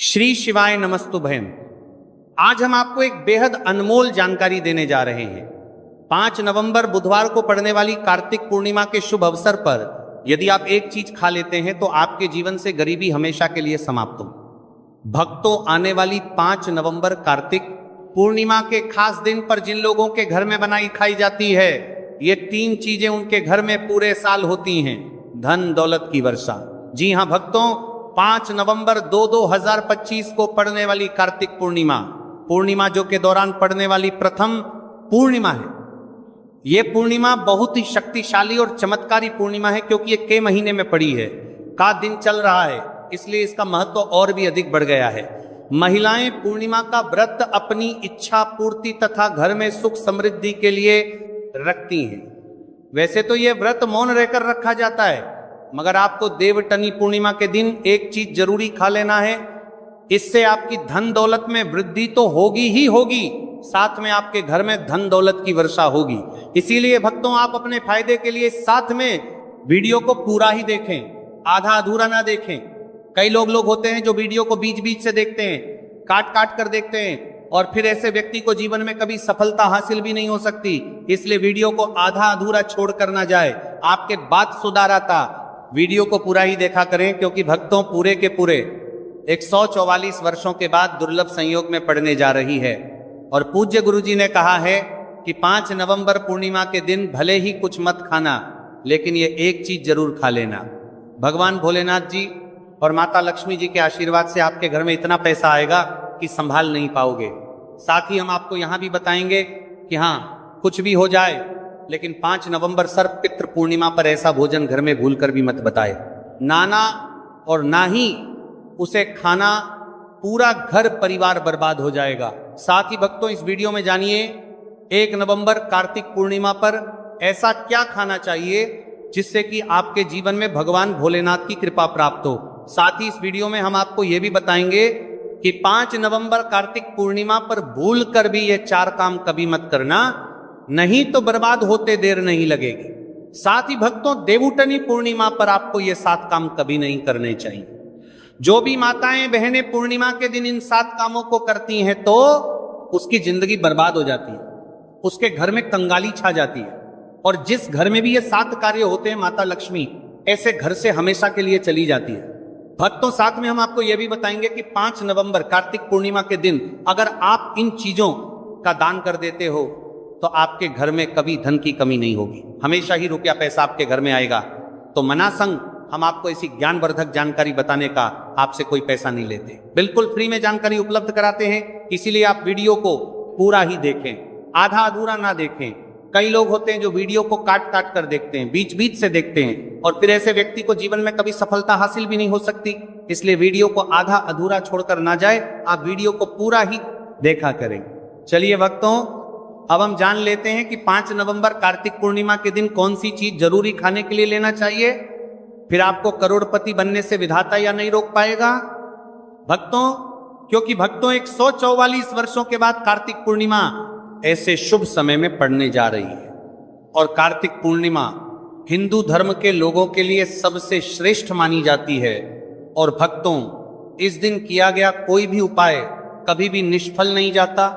श्री शिवाय नमस्तु बहन। आज हम आपको एक बेहद अनमोल जानकारी देने जा रहे हैं। 5 नवंबर बुधवार को पड़ने वाली कार्तिक पूर्णिमा के शुभ अवसर पर यदि आप एक चीज खा लेते हैं तो आपके जीवन से गरीबी हमेशा के लिए समाप्त हो। भक्तों, आने वाली 5 नवंबर कार्तिक पूर्णिमा के खास दिन पर जिन लोगों के घर में बनाई खाई जाती है, ये 3 चीजें उनके घर में पूरे साल होती हैं। धन दौलत की वर्षा। जी हां भक्तों, 5 नवंबर 2025 को पड़ने वाली कार्तिक पूर्णिमा जो के दौरान पड़ने वाली प्रथम पूर्णिमा है। यह पूर्णिमा बहुत ही शक्तिशाली और चमत्कारी पूर्णिमा है क्योंकि ये के महीने में पड़ी है, का दिन चल रहा है, इसलिए इसका महत्व और भी अधिक बढ़ गया है। महिलाएं पूर्णिमा का व्रत अपनी इच्छा पूर्ति तथा घर में सुख समृद्धि के लिए रखती हैं। वैसे तो यह व्रत मौन रहकर रखा जाता है, मगर आपको देवटनी पूर्णिमा के दिन एक चीज जरूरी खा लेना है। इससे आपकी धन दौलत में वृद्धि तो होगी ही होगी, साथ में आपके घर में धन दौलत की वर्षा होगी। इसीलिए भक्तों, आप अपने फायदे के लिए साथ में वीडियो को पूरा ही देखें, आधा अधूरा ना देखें। कई लोग होते हैं जो वीडियो को बीच बीच से देखते हैं, काट काट कर देखते हैं, और फिर ऐसे व्यक्ति को जीवन में कभी सफलता हासिल भी नहीं हो सकती। इसलिए वीडियो को आधा अधूरा छोड़ कर ना जाए, आपके बात सुधार आता। वीडियो को पूरा ही देखा करें, क्योंकि भक्तों पूरे के पूरे 144 वर्षों के बाद दुर्लभ संयोग में पड़ने जा रही है। और पूज्य गुरुजी ने कहा है कि 5 नवंबर पूर्णिमा के दिन भले ही कुछ मत खाना, लेकिन ये एक चीज जरूर खा लेना। भगवान भोलेनाथ जी और माता लक्ष्मी जी के आशीर्वाद से आपके घर में इतना पैसा आएगा कि संभाल नहीं पाओगे। साथ ही हम आपको यहां भी बताएंगे कि हाँ, कुछ भी हो जाए, लेकिन 5 नवंबर सर्प पितृ पूर्णिमा पर ऐसा भोजन घर में भूलकर भी मत बताए। नाना और ना ही उसे खाना, पूरा घर परिवार बर्बाद हो जाएगा। साथ ही भक्तों, इस वीडियो में जानिए 1 नवंबर कार्तिक पूर्णिमा पर ऐसा क्या खाना चाहिए जिससे कि आपके जीवन में भगवान भोलेनाथ की कृपा प्राप्त हो। साथ ही इस वीडियो में हम आपको यह भी बताएंगे कि 5 नवंबर कार्तिक पूर्णिमा पर भूल कर भी ये 4 काम कभी मत करना, नहीं तो बर्बाद होते देर नहीं लगेगी। साथ ही भक्तों, देवउठनी पूर्णिमा पर आपको ये 7 काम कभी नहीं करने चाहिए। जो भी माताएं बहनें पूर्णिमा के दिन इन 7 कामों को करती हैं तो उसकी जिंदगी बर्बाद हो जाती है, उसके घर में कंगाली छा जाती है। और जिस घर में भी ये 7 कार्य होते हैं, माता लक्ष्मी ऐसे घर से हमेशा के लिए चली जाती है। भक्तों, साथ में हम आपको यह भी बताएंगे कि 5 नवंबर कार्तिक पूर्णिमा के दिन अगर आप इन चीजों का दान कर देते हो तो आपके घर में कभी धन की कमी नहीं होगी, हमेशा ही रुपया पैसा आपके घर में आएगा। तो मनासंग हम आपको ऐसी ज्ञानवर्धक जानकारी बताने का आपसे कोई पैसा नहीं लेते, बिल्कुल फ्री में जानकारी उपलब्ध कराते हैं। इसीलिए आप वीडियो को पूरा ही देखें, आधा अधूरा ना देखें। कई लोग होते हैं जो वीडियो को काट काट कर देखते हैं, बीच बीच से देखते हैं, और फिर ऐसे व्यक्ति को जीवन में कभी सफलता हासिल भी नहीं हो सकती। इसलिए वीडियो को आधा अधूरा छोड़कर ना जाए, आप वीडियो को पूरा ही देखा करें। चलिए भक्तों, अब हम जान लेते हैं कि 5 नवंबर कार्तिक पूर्णिमा के दिन कौन सी चीज जरूरी खाने के लिए लेना चाहिए, फिर आपको करोड़पति बनने से विधाता या नहीं रोक पाएगा। भक्तों, क्योंकि भक्तों 144 वर्षों के बाद कार्तिक पूर्णिमा ऐसे शुभ समय में पड़ने जा रही है। और कार्तिक पूर्णिमा हिंदू धर्म के लोगों के लिए सबसे श्रेष्ठ मानी जाती है। और भक्तों, इस दिन किया गया कोई भी उपाय कभी भी निष्फल नहीं जाता,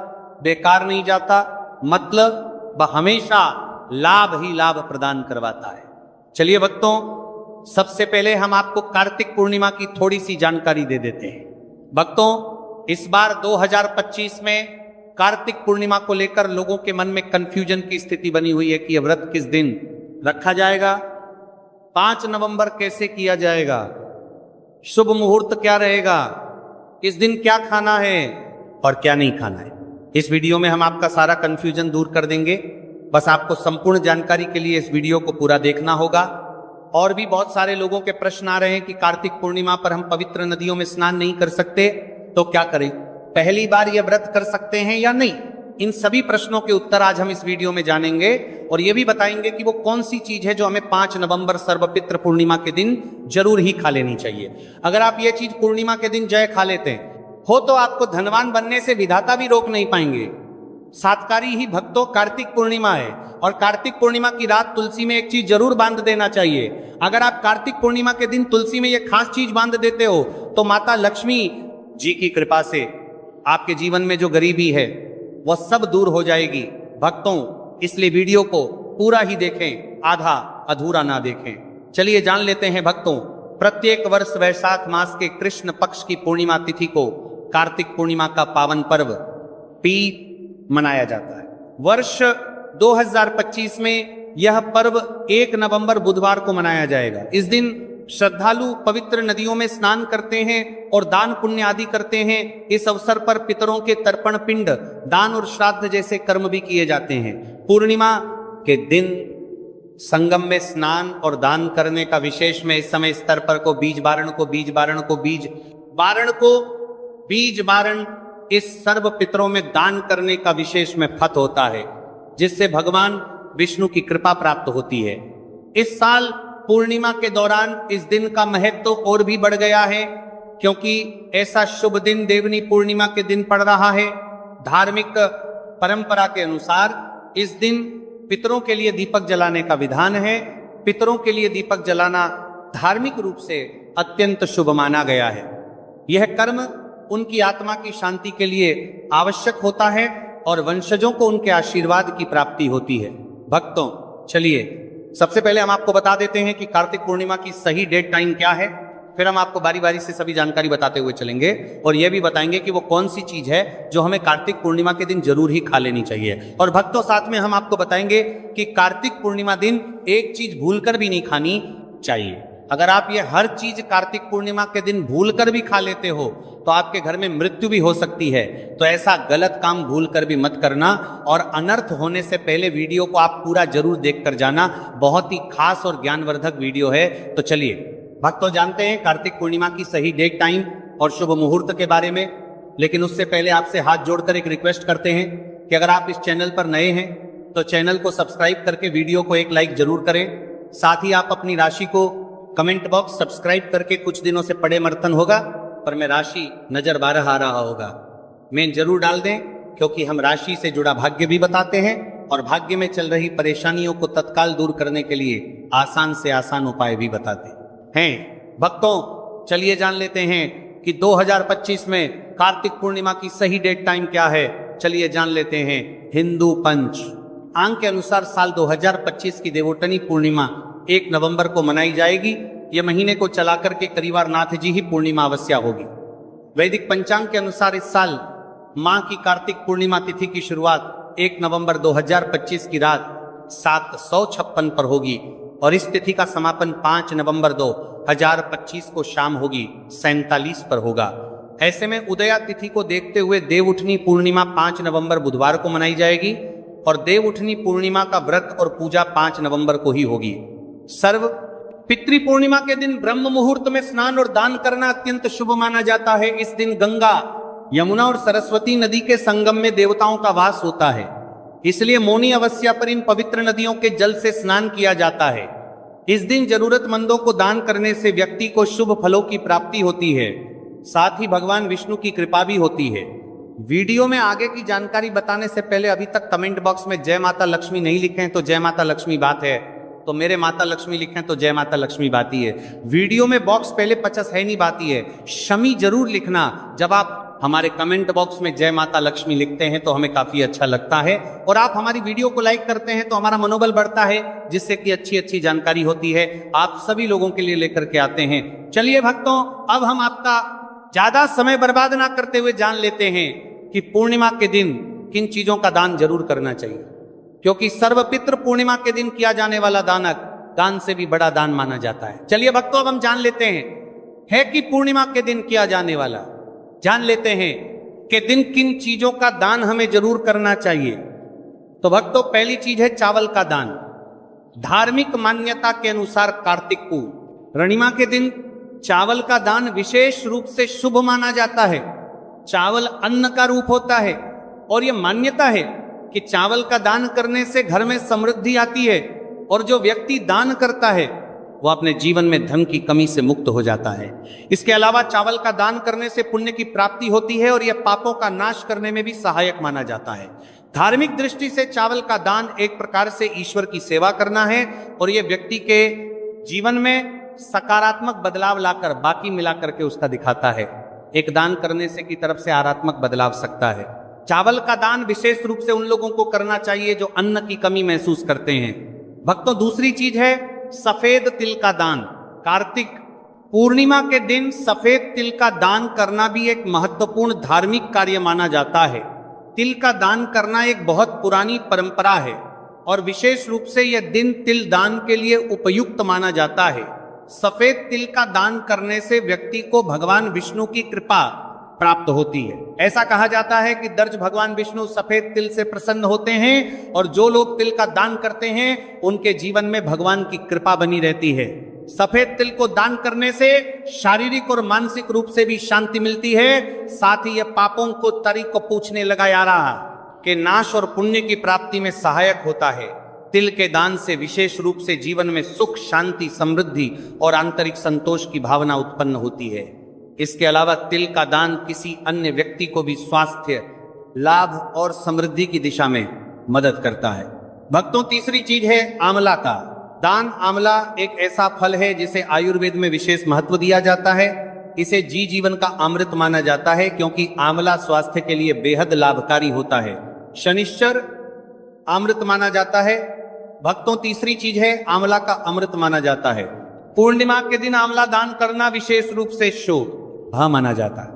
बेकार नहीं जाता, मतलब वह हमेशा लाभ ही लाभ प्रदान करवाता है। चलिए भक्तों, सबसे पहले हम आपको कार्तिक पूर्णिमा की थोड़ी सी जानकारी दे देते हैं। भक्तों, इस बार 2025 में कार्तिक पूर्णिमा को लेकर लोगों के मन में कंफ्यूजन की स्थिति बनी हुई है कि यह व्रत किस दिन रखा जाएगा, 5 नवंबर कैसे किया जाएगा, शुभ मुहूर्त क्या रहेगा, इस दिन क्या खाना है और क्या नहीं खाना है। इस वीडियो में हम आपका सारा कंफ्यूजन दूर कर देंगे। बस आपको संपूर्ण जानकारी के लिए इस वीडियो को पूरा देखना होगा। और भी बहुत सारे लोगों के प्रश्न आ रहे हैं कि कार्तिक पूर्णिमा पर हम पवित्र नदियों में स्नान नहीं कर सकते, तो क्या करें, पहली बार यह व्रत कर सकते हैं या नहीं। इन सभी प्रश्नों के उत्तर आज हम इस वीडियो में जानेंगे, और यह भी बताएंगे कि वो कौन सी चीज है जो हमें 5 नवंबर सर्वपितृ पूर्णिमा के दिन जरूर ही खा लेनी चाहिए। अगर आप ये चीज पूर्णिमा के दिन जय खा लेते हो तो आपको धनवान बनने से विधाता भी रोक नहीं पाएंगे। सातकारी ही भक्तों कार्तिक पूर्णिमा है, और कार्तिक पूर्णिमा की रात तुलसी में एक चीज जरूर बांध देना चाहिए। अगर आप कार्तिक पूर्णिमा के दिन तुलसी में ये खास चीज बांध देते हो तो माता लक्ष्मी जी की कृपा से आपके जीवन में जो गरीबी है वह सब दूर हो जाएगी। भक्तों, इसलिए वीडियो को पूरा ही देखें, आधा अधूरा ना देखें। चलिए जान लेते हैं भक्तों, प्रत्येक वर्ष वैशाख मास के कृष्ण पक्ष की पूर्णिमा तिथि को कार्तिक पूर्णिमा का पावन पर्व पी मनाया जाता है। वर्ष 2025 में यह पर्व 1 नवंबर बुधवार को मनाया जाएगा। इस दिन श्रद्धालु पवित्र नदियों में स्नान करते हैं और दान पुण्य आदि करते हैं। इस अवसर पर पितरों के तर्पण पिंड, दान और श्राद्ध जैसे कर्म भी किए जाते हैं। पूर्णिमा के दिन संगम में स्नान और दान करने का विशेष में इस समय स्तर पर को बीज बारण इस सर्व पितरों में दान करने का विशेष में फत होता है, जिससे भगवान विष्णु की कृपा प्राप्त होती है। इस साल पूर्णिमा के दौरान इस दिन का महत्व और भी बढ़ गया है, क्योंकि ऐसा शुभ दिन देवनी पूर्णिमा के दिन पड़ रहा है। धार्मिक परंपरा के अनुसार इस दिन पितरों के लिए दीपक जलाने का विधान है। पितरों के लिए दीपक जलाना धार्मिक रूप से अत्यंत शुभ माना गया है। यह कर्म उनकी आत्मा की शांति के लिए आवश्यक होता है और वंशजों को उनके आशीर्वाद की प्राप्ति होती है। भक्तों, चलिए सबसे पहले हम आपको बता देते हैं कि कार्तिक पूर्णिमा की सही डेट टाइम क्या है। फिर हम आपको बारी बारी से सभी जानकारी बताते हुए चलेंगे और यह भी बताएंगे कि वो कौन सी चीज है जो हमें कार्तिक पूर्णिमा के दिन जरूर ही खा लेनी चाहिए। और भक्तों, साथ में हम आपको बताएंगे कि कार्तिक पूर्णिमा दिन एक चीज भूलकर भी नहीं खानी चाहिए। अगर आप ये हर चीज कार्तिक पूर्णिमा के दिन भूलकर भी खा लेते हो तो आपके घर में मृत्यु भी हो सकती है। तो ऐसा गलत काम भूलकर भी मत करना और अनर्थ होने से पहले वीडियो को आप पूरा जरूर देखकर जाना। बहुत ही खास और ज्ञानवर्धक वीडियो है। तो चलिए भक्तों, जानते हैं कार्तिक पूर्णिमा की सही डेट टाइम और शुभ मुहूर्त के बारे में। लेकिन उससे पहले आपसे हाथ जोड़कर एक रिक्वेस्ट करते हैं कि अगर आप इस चैनल पर नए हैं तो चैनल को सब्सक्राइब करके वीडियो को एक लाइक जरूर करें। साथ ही आप अपनी राशि को कमेंट बॉक्स सब्सक्राइब करके, कुछ दिनों से पड़े मर्तन होगा पर मैं राशि नजर 12 आ रहा होगा, मैं जरूर डाल दें, क्योंकि हम राशि से जुड़ा भाग्य भी बताते हैं और भाग्य में चल रही परेशानियों को तत्काल दूर करने के लिए आसान से आसान उपाय भी बताते हैं। भक्तों, चलिए जान लेते हैं कि 2025 में कार्तिक पूर्णिमा की सही डेट टाइम क्या है। चलिए जान लेते हैं। हिंदू पंच अंक के अनुसार साल 2025 की देवोत्तनी पूर्णिमा 1 नवंबर को मनाई जाएगी। यह महीने को चलाकर के करीवार नाथ जी ही पूर्णिमा अवश्य होगी। वैदिक पंचांग के अनुसार इस साल माह की कार्तिक पूर्णिमा तिथि की शुरुआत 1 नवंबर 2025 की रात 756 पर होगी और इस तिथि का समापन 5 नवंबर 2025 को शाम होगी 47 पर होगा। ऐसे में उदया तिथि को देखते हुए देवउठनी पूर्णिमा 5 नवंबर बुधवार को मनाई जाएगी और देवउठनी पूर्णिमा का व्रत और पूजा 5 नवंबर को ही होगी। सर्व पितृ पूर्णिमा के दिन ब्रह्म मुहूर्त में स्नान और दान करना अत्यंत शुभ माना जाता है। इस दिन गंगा, यमुना और सरस्वती नदी के संगम में देवताओं का वास होता है, इसलिए मौनी अमावस्या पर इन पवित्र नदियों के जल से स्नान किया जाता है। इस दिन जरूरतमंदों को दान करने से व्यक्ति को शुभ फलों की प्राप्ति होती है, साथ ही भगवान विष्णु की कृपा भी होती है। वीडियो में आगे की जानकारी बताने से पहले अभी तक कमेंट बॉक्स में जय माता लक्ष्मी नहीं लिखे हैं तो जय माता लक्ष्मी बात है, तो मेरे माता लक्ष्मी लिखें तो जय माता लक्ष्मी बाती है। वीडियो में बॉक्स पहले 50 है नहीं बाती है, शमी जरूर लिखना। जब आप हमारे कमेंट बॉक्स में जय माता लक्ष्मी लिखते हैं तो हमें काफी अच्छा लगता है और आप हमारी वीडियो को लाइक करते हैं तो हमारा मनोबल बढ़ता है, जिससे कि अच्छी अच्छी जानकारी होती है, आप सभी लोगों के लिए लेकर के आते हैं। चलिए भक्तों, अब हम आपका ज्यादा समय बर्बाद ना करते हुए जान लेते हैं कि पूर्णिमा के दिन किन चीजों का दान जरूर करना चाहिए, क्योंकि सर्वपितृ पूर्णिमा के दिन किया जाने वाला दान से भी बड़ा दान माना जाता है। चलिए भक्तों, अब हम जान लेते हैं है कि पूर्णिमा के दिन किया जाने वाला, जान लेते हैं कि दिन किन चीजों का दान हमें जरूर करना चाहिए। तो भक्तों, पहली चीज है चावल का दान। धार्मिक मान्यता के अनुसार कार्तिक पूर्णिमा के दिन चावल का दान विशेष रूप से शुभ माना जाता है। चावल अन्न का रूप होता है और यह मान्यता है कि चावल का दान करने से घर में समृद्धि आती है और जो व्यक्ति दान करता है वो अपने जीवन में धन की कमी से मुक्त हो जाता है। इसके अलावा चावल का दान करने से पुण्य की प्राप्ति होती है और यह पापों का नाश करने में भी सहायक माना जाता है। धार्मिक दृष्टि से चावल का दान एक प्रकार से ईश्वर की सेवा करना है और यह व्यक्ति के जीवन में सकारात्मक बदलाव लाकर बाकी मिला करके उसका दिखाता है। एक दान करने से की तरफ से आध्यात्मिक बदलाव सकता है। चावल का दान विशेष रूप से उन लोगों को करना चाहिए जो अन्न की कमी महसूस करते हैं। भक्तों, दूसरी चीज है सफेद तिल का दान। कार्तिक पूर्णिमा के दिन सफेद तिल का दान करना भी एक महत्वपूर्ण धार्मिक कार्य माना जाता है। तिल का दान करना एक बहुत पुरानी परंपरा है और विशेष रूप से यह दिन तिल दान के लिए उपयुक्त माना जाता है। सफेद तिल का दान करने से व्यक्ति को भगवान विष्णु की कृपा प्राप्त होती है। ऐसा कहा जाता है कि दर्ज भगवान विष्णु सफेद तिल से प्रसन्न होते हैं और जो लोग तिल का दान करते हैं उनके जीवन में भगवान की कृपा बनी रहती है। सफेद तिल को दान करने से शारीरिक और मानसिक रूप से भी शांति मिलती है। साथ ही यह पापों को तरी को पूछने लगा जा रहा कि नाश और पुण्य की प्राप्ति में सहायक होता है। तिल के दान से विशेष रूप से जीवन में सुख, शांति, समृद्धि और आंतरिक संतोष की भावना उत्पन्न होती है। इसके अलावा तिल का दान किसी अन्य व्यक्ति को भी स्वास्थ्य, लाभ और समृद्धि की दिशा में मदद करता है। भक्तों, तीसरी चीज है आंवला का दान। आंवला एक ऐसा फल है जिसे आयुर्वेद में विशेष महत्व दिया जाता है। इसे जीवन का अमृत माना जाता है क्योंकि आंवला स्वास्थ्य के लिए बेहद लाभकारी होता है। शनिश्चर अमृत माना जाता है। भक्तों, तीसरी चीज है आंवला का अमृत माना जाता है। पूर्णिमा के दिन आंवला दान करना विशेष रूप से शुभ माना जाता है।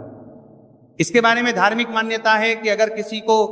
इसके बारे में धार्मिक मान्यता है कि अगर किसी को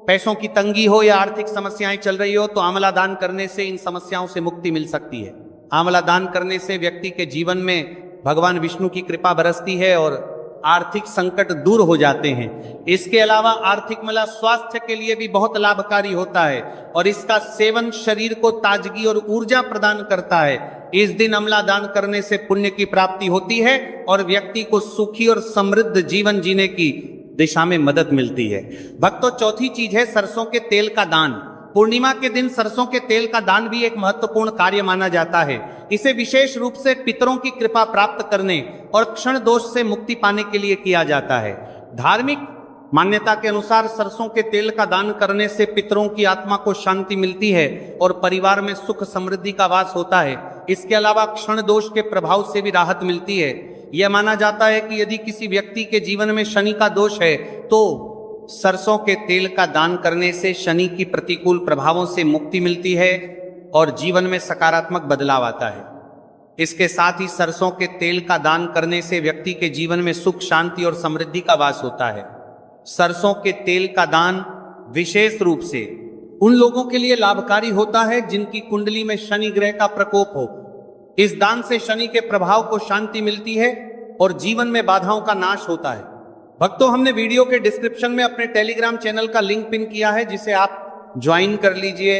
पैसों की तंगी हो या आर्थिक समस्याएं चल रही हो तो आंवला दान करने से इन समस्याओं से मुक्ति मिल सकती है। आंवला दान करने से व्यक्ति के जीवन में भगवान विष्णु की कृपा बरसती है और आर्थिक संकट दूर हो जाते हैं। इसके अलावा आर्थिक मतलब स्वास्थ्य के लिए भी बहुत लाभकारी होता है और इसका सेवन शरीर को ताजगी और ऊर्जा प्रदान करता है। इस दिन आंवला दान करने से पुण्य की प्राप्ति होती है और व्यक्ति को सुखी और समृद्ध जीवन जीने की दिशा में मदद मिलती है। भक्तों, चौथी चीज है सरसों के तेल का दान। पूर्णिमा के दिन सरसों के तेल का दान भी एक महत्वपूर्ण कार्य माना जाता है। इसे विशेष रूप से पितरों की कृपा प्राप्त करने और क्षण दोष से मुक्ति पाने के लिए किया जाता है। धार्मिक मान्यता के अनुसार सरसों के तेल का दान करने से पितरों की आत्मा को शांति मिलती है और परिवार में सुख समृद्धि का वास होता है। इसके अलावा क्षण दोष के प्रभाव से भी राहत मिलती है। यह माना जाता है कि यदि किसी व्यक्ति के जीवन में शनि का दोष है तो सरसों के तेल का दान करने से शनि की प्रतिकूल प्रभावों से मुक्ति मिलती है और जीवन में सकारात्मक बदलाव आता है। इसके साथ ही सरसों के तेल का दान करने से व्यक्ति के जीवन में सुख, शांति और समृद्धि का वास होता है। सरसों के तेल का दान विशेष रूप से उन लोगों के लिए लाभकारी होता है जिनकी कुंडली में शनि ग्रह का प्रकोप हो। इस दान से शनि के प्रभाव को शांति मिलती है और जीवन में बाधाओं का नाश होता है। भक्तों, हमने वीडियो के डिस्क्रिप्शन में अपने टेलीग्राम चैनल का लिंक पिन किया है जिसे आप ज्वाइन कर लीजिए,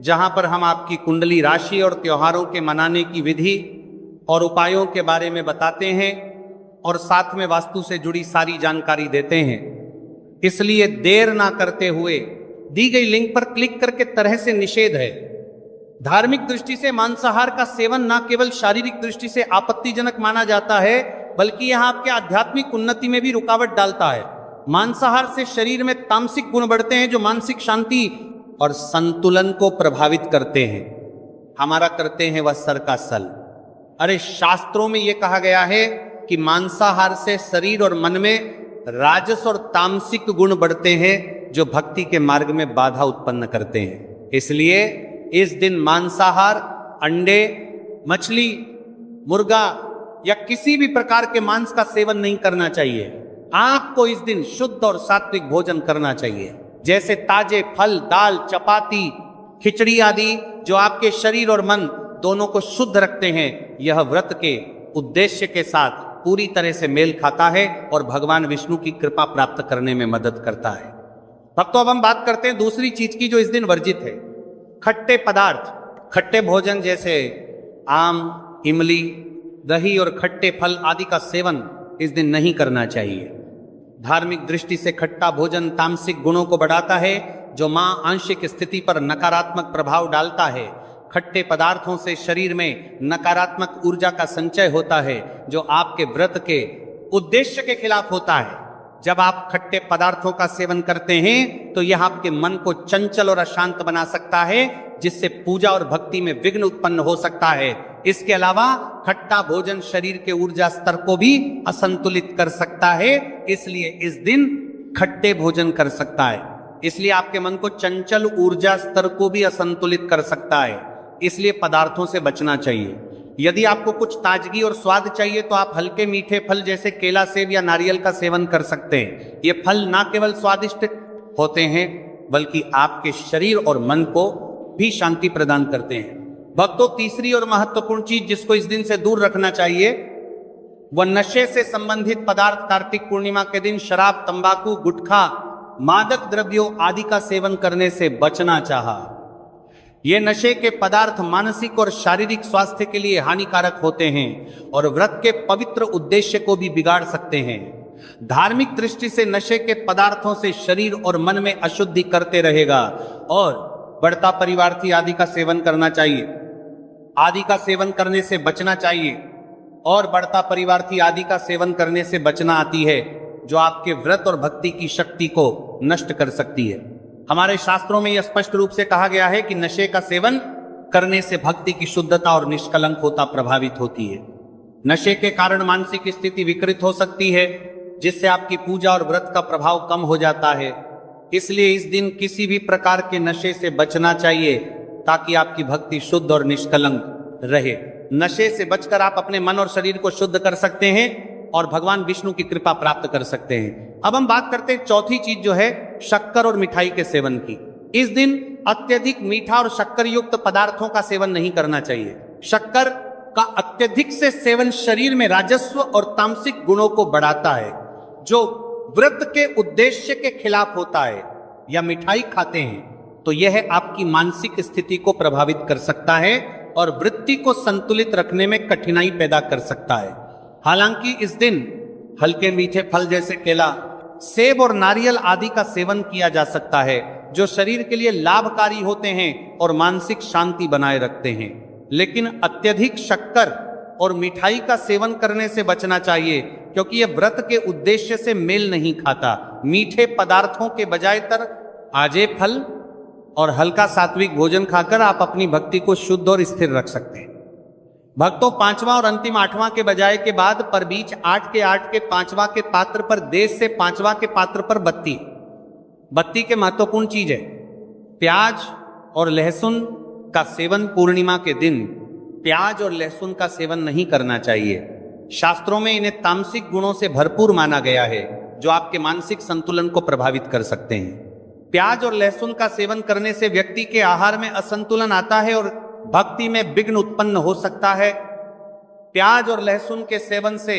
जहां पर हम आपकी कुंडली राशि और त्योहारों के मनाने की विधि और उपायों के बारे में बताते हैं और साथ में वास्तु से जुड़ी सारी जानकारी देते हैं। इसलिए देर ना करते हुए दी गई लिंक पर क्लिक करके तरह से निषेध है। धार्मिक दृष्टि से मांसाहार का सेवन न केवल शारीरिक दृष्टि से आपत्तिजनक माना जाता है बल्कि यह आपके आध्यात्मिक उन्नति में भी रुकावट डालता है। मांसाहार से शरीर में तामसिक गुण बढ़ते हैं जो मानसिक शांति और संतुलन को प्रभावित करते हैं। हमारा करते हैं वह सर का सल। अरे, शास्त्रों में यह कहा गया है कि मांसाहार से शरीर और मन में राजस और तामसिक गुण बढ़ते हैं जो भक्ति के मार्ग में बाधा उत्पन्न करते हैं। इसलिए इस दिन मांसाहार, अंडे, मछली, मुर्गा या किसी भी प्रकार के मांस का सेवन नहीं करना चाहिए। आपको इस दिन शुद्ध और सात्विक भोजन करना चाहिए, जैसे ताजे फल, दाल, चपाती, खिचड़ी आदि जो आपके शरीर और मन दोनों को शुद्ध रखते हैं। यह व्रत के उद्देश्य के साथ पूरी तरह से मेल खाता है और भगवान विष्णु की कृपा प्राप्त करने में मदद करता है। भक्तों, अब हम बात करते हैं दूसरी चीज की जो इस दिन वर्जित है। खट्टे पदार्थ, खट्टे भोजन जैसे आम, इमली, दही और खट्टे फल आदि का सेवन इस दिन नहीं करना चाहिए। धार्मिक दृष्टि से खट्टा भोजन तामसिक गुणों को बढ़ाता है जो मां आंशिक स्थिति पर नकारात्मक प्रभाव डालता है। खट्टे पदार्थों से शरीर में नकारात्मक ऊर्जा का संचय होता है जो आपके व्रत के उद्देश्य के खिलाफ होता है। जब आप खट्टे पदार्थों का सेवन करते हैं तो यह आपके मन को चंचल और अशांत बना सकता है, जिससे पूजा और भक्ति में विघ्न उत्पन्न हो सकता है। इसके अलावा खट्टा भोजन शरीर के ऊर्जा स्तर को भी असंतुलित कर सकता है, इसलिए इस दिन खट्टे भोजन कर सकता है। इसलिए आपके मन को चंचल ऊर्जा स्तर को भी असंतुलित कर सकता है, इसलिए पदार्थों से बचना चाहिए। यदि आपको कुछ ताजगी और स्वाद चाहिए तो आप हल्के मीठे फल जैसे केला, सेब या नारियल का सेवन कर सकते हैं। ये फल ना केवल स्वादिष्ट होते हैं बल्कि आपके शरीर और मन को भी शांति प्रदान करते हैं। भक्तों, तीसरी और महत्वपूर्ण चीज जिसको इस दिन से दूर रखना चाहिए वह नशे से संबंधित पदार्थ। कार्तिक पूर्णिमा के दिन शराब, तंबाकू, गुटखा, मादक द्रव्यों आदि का सेवन करने से बचना चाहा। ये नशे के पदार्थ मानसिक और शारीरिक स्वास्थ्य के लिए हानिकारक होते हैं और व्रत के पवित्र उद्देश्य को भी बिगाड़ सकते हैं। धार्मिक दृष्टि से नशे के पदार्थों से शरीर और मन में अशुद्धि करते रहेगा और बढ़ता परिवार्थी आदि का सेवन करना चाहिए। आदि का सेवन करने से बचना चाहिए और बढ़ता परिवार्थी आदि का सेवन करने से बचना आती है जो आपके व्रत और भक्ति की शक्ति को नष्ट कर सकती है। हमारे शास्त्रों में यह स्पष्ट रूप से कहा गया है कि नशे का सेवन करने से भक्ति की शुद्धता और निष्कलंकता प्रभावित होती है। नशे के कारण मानसिक स्थिति विकृत हो सकती है, जिससे आपकी पूजा और व्रत का प्रभाव कम हो जाता है। इसलिए इस दिन किसी भी प्रकार के नशे से बचना चाहिए ताकि आपकी भक्ति शुद्ध और निष्कलंक रहे। नशे से बचकर आप अपने मन और शरीर को शुद्ध कर सकते हैं और भगवान विष्णु की कृपा प्राप्त कर सकते हैं। अब हम बात करते हैं चौथी चीज जो है शक्कर और मिठाई के सेवन की। इस दिन अत्यधिक मीठा और शक्कर युक्त पदार्थों का सेवन नहीं करना चाहिए। शक्कर का अत्यधिक से सेवन शरीर में राजस्व और तामसिक गुणों को बढ़ाता है, जो व्रत के उद्देश्य के खिलाफ होता है। या मिठाई खाते हैं तो यह आपकी मानसिक स्थिति को प्रभावित कर सकता है और वृत्ति को संतुलित रखने में कठिनाई पैदा कर सकता है। हालांकि इस दिन हल्के मीठे फल जैसे केला, सेब और नारियल आदि का सेवन किया जा सकता है, जो शरीर के लिए लाभकारी होते हैं और मानसिक शांति बनाए रखते हैं। लेकिन अत्यधिक शक्कर और मिठाई का सेवन करने से बचना चाहिए, क्योंकि यह व्रत के उद्देश्य से मेल नहीं खाता। मीठे पदार्थों के बजाय ताजे फल और हल्का सात्विक भोजन खाकर आप अपनी भक्ति को शुद्ध और स्थिर रख सकते हैं। भक्तों, पांचवा और अंतिम आठवां के बजाय के बाद पर बीच 8 के पांचवा के पात्र पर देश से पांचवा के पात्र पर बत्ती के महत्वपूर्ण चीज है। प्याज और लहसुन का सेवन पूर्णिमा के दिन प्याज और लहसुन का सेवन नहीं करना चाहिए। शास्त्रों में इन्हें तामसिक गुणों से भरपूर माना गया है, जो आपके मानसिक संतुलन को प्रभावित कर सकते हैं। प्याज और लहसुन का सेवन करने से व्यक्ति के आहार में असंतुलन आता है और भक्ति में विघ्न उत्पन्न हो सकता है। प्याज और लहसुन के सेवन से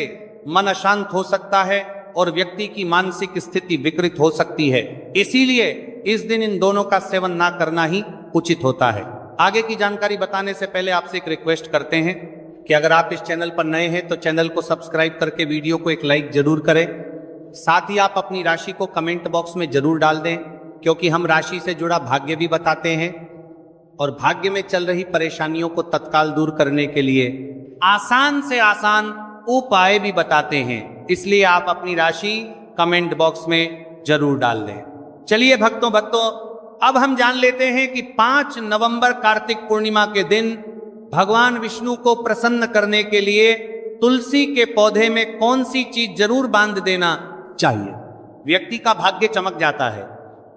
मन अशांत हो सकता है और व्यक्ति की मानसिक स्थिति विकृत हो सकती है। इसीलिए इस दिन इन दोनों का सेवन ना करना ही उचित होता है। आगे की जानकारी बताने से पहले आपसे एक रिक्वेस्ट करते हैं कि अगर आप इस चैनल पर नए हैं तो चैनल को सब्सक्राइब करके वीडियो को एक लाइक जरूर करें। साथ ही आप अपनी राशि को कमेंट बॉक्स में जरूर डाल दें, क्योंकि हम राशि से जुड़ा भाग्य भी बताते हैं और भाग्य में चल रही परेशानियों को तत्काल दूर करने के लिए आसान से आसान उपाय भी बताते हैं। इसलिए आप अपनी राशि कमेंट बॉक्स में जरूर डाल दें। चलिए भक्तों, अब हम जान लेते हैं कि 5 नवंबर कार्तिक पूर्णिमा के दिन भगवान विष्णु को प्रसन्न करने के लिए तुलसी के पौधे में कौन सी चीज जरूर बांध देना चाहिए। व्यक्ति का भाग्य चमक जाता है।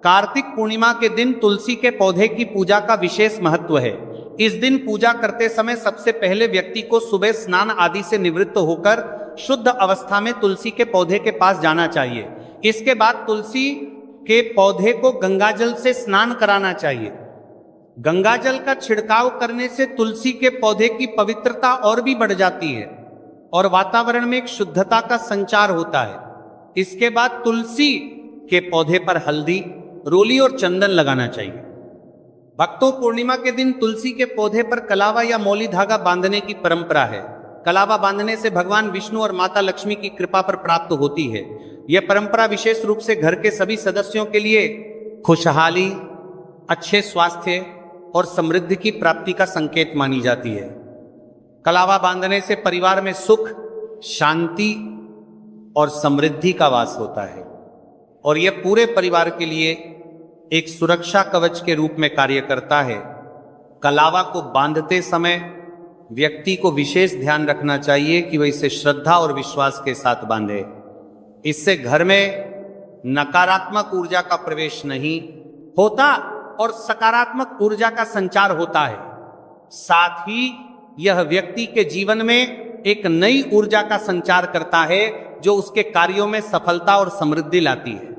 कार्तिक पूर्णिमा के दिन तुलसी के पौधे की पूजा का विशेष महत्व है। इस दिन पूजा करते समय सबसे पहले व्यक्ति को सुबह स्नान आदि से निवृत्त होकर शुद्ध अवस्था में तुलसी के पौधे के पास जाना चाहिए। इसके बाद तुलसी के पौधे को गंगाजल से स्नान कराना चाहिए। गंगाजल का छिड़काव करने से तुलसी के पौधे की पवित्रता और भी बढ़ जाती है और वातावरण में एक शुद्धता का संचार होता है। इसके बाद तुलसी के पौधे पर हल्दी, रोली और चंदन लगाना चाहिए। भक्तों, पूर्णिमा के दिन तुलसी के पौधे पर कलावा या मौली धागा बांधने की परंपरा है। कलावा बांधने से भगवान विष्णु और माता लक्ष्मी की कृपा पर प्राप्त होती है। यह परंपरा विशेष रूप से घर के सभी सदस्यों के लिए खुशहाली, अच्छे स्वास्थ्य और समृद्धि की प्राप्ति का संकेत मानी जाती है। कलावा बांधने से परिवार में सुख, शांति और समृद्धि का वास होता है और यह पूरे परिवार के लिए एक सुरक्षा कवच के रूप में कार्य करता है। कलावा को बांधते समय व्यक्ति को विशेष ध्यान रखना चाहिए कि वह इसे श्रद्धा और विश्वास के साथ बांधे। इससे घर में नकारात्मक ऊर्जा का प्रवेश नहीं होता और सकारात्मक ऊर्जा का संचार होता है। साथ ही यह व्यक्ति के जीवन में एक नई ऊर्जा का संचार करता है जो उसके कार्यों में सफलता और समृद्धि लाती है।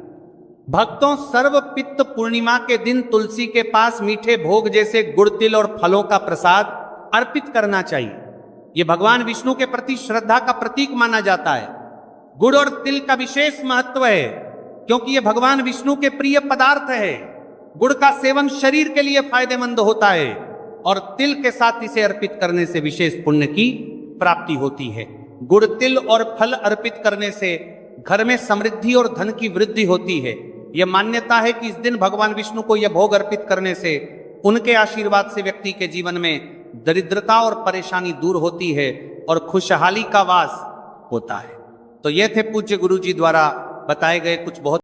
भक्तों, सर्व पित्त पूर्णिमा के दिन तुलसी के पास मीठे भोग जैसे गुड़, तिल और फलों का प्रसाद अर्पित करना चाहिए। यह भगवान विष्णु के प्रति श्रद्धा का प्रतीक माना जाता है। गुड़ और तिल का विशेष महत्व है क्योंकि यह भगवान विष्णु के प्रिय पदार्थ है। गुड़ का सेवन शरीर के लिए फायदेमंद होता है और तिल के साथ इसे अर्पित करने से विशेष पुण्य की प्राप्ति होती है। गुड़, तिल और फल अर्पित करने से घर में समृद्धि और धन की वृद्धि होती है। यह मान्यता है कि इस दिन भगवान विष्णु को यह भोग अर्पित करने से उनके आशीर्वाद से व्यक्ति के जीवन में दरिद्रता और परेशानी दूर होती है और खुशहाली का वास होता है। तो ये थे पूज्य गुरु जी द्वारा बताए गए कुछ बहुत